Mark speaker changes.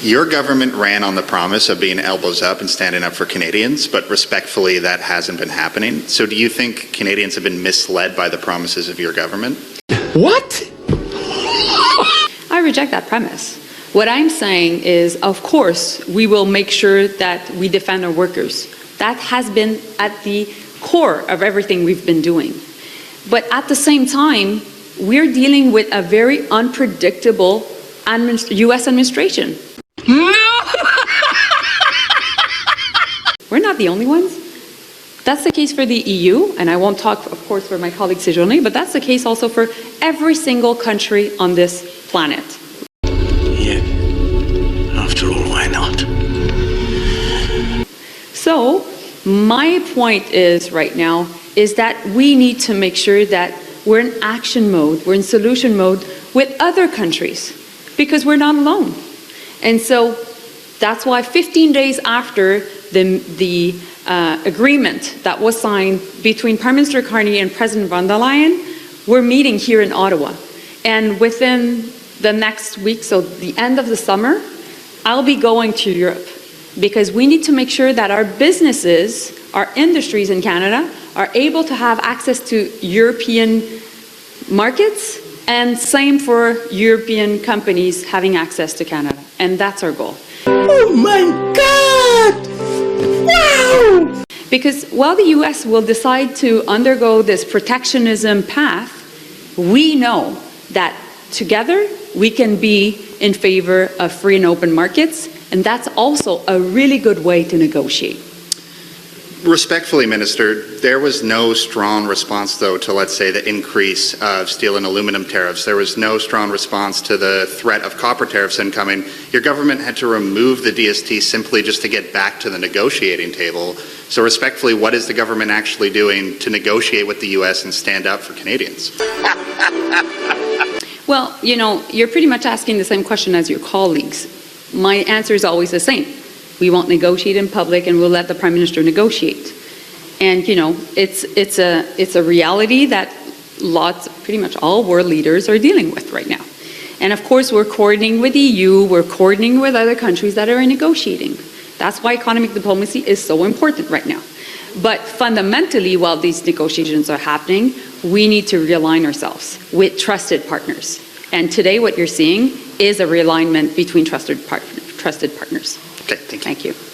Speaker 1: Your government ran on the promise of being elbows up and standing up for Canadians, but respectfully, that hasn't been happening. So do you think Canadians have been misled by the promises of your government?
Speaker 2: What?
Speaker 3: I reject that premise. What I'm saying is, of course, we will make sure that we defend our workers. That has been at the core of everything we've been doing. But at the same time, we're dealing with a very unpredictable U.S. administration.
Speaker 2: No!
Speaker 3: We're not the only ones. That's the case for the EU, and I won't talk, of course, for my colleague Séjourné, but that's the case also for every single country on this planet.
Speaker 2: Yeah. After all, why not?
Speaker 3: So, my point is right now is that we need to make sure that we're in action mode, we're in solution mode with other countries, because we're not alone. And so that's why 15 days after the agreement that was signed between Prime Minister Carney and President von der Leyen, we're meeting here in Ottawa. And within the next week, so the end of the summer, I'll be going to Europe, because we need to make sure that our businesses, our industries in Canada, are able to have access to European markets, and same for European companies having access to Canada. And that's our goal.
Speaker 2: Oh my God! Wow!
Speaker 3: Because while the US will decide to undergo this protectionism path, we know that together we can be in favor of free and open markets, and that's also a really good way to negotiate.
Speaker 1: Respectfully, Minister, there was no strong response, though, to, let's say, the increase of steel and aluminum tariffs. There was no strong response to the threat of copper tariffs incoming. Your government had to remove the DST simply just to get back to the negotiating table. So respectfully, what is the government actually doing to negotiate with the U.S. and stand up for Canadians?
Speaker 3: Well, you know, you're pretty much asking the same question as your colleagues. My answer is always the same. We won't negotiate in public, and we'll let the Prime Minister negotiate. And, you know, it's a reality that pretty much all world leaders are dealing with right now. And of course, we're coordinating with the EU, we're coordinating with other countries that are negotiating. That's why economic diplomacy is so important right now. But fundamentally, while these negotiations are happening, we need to realign ourselves with trusted partners. And today what you're seeing is a realignment between trusted partners.
Speaker 1: Okay, thank you.
Speaker 3: Thank you.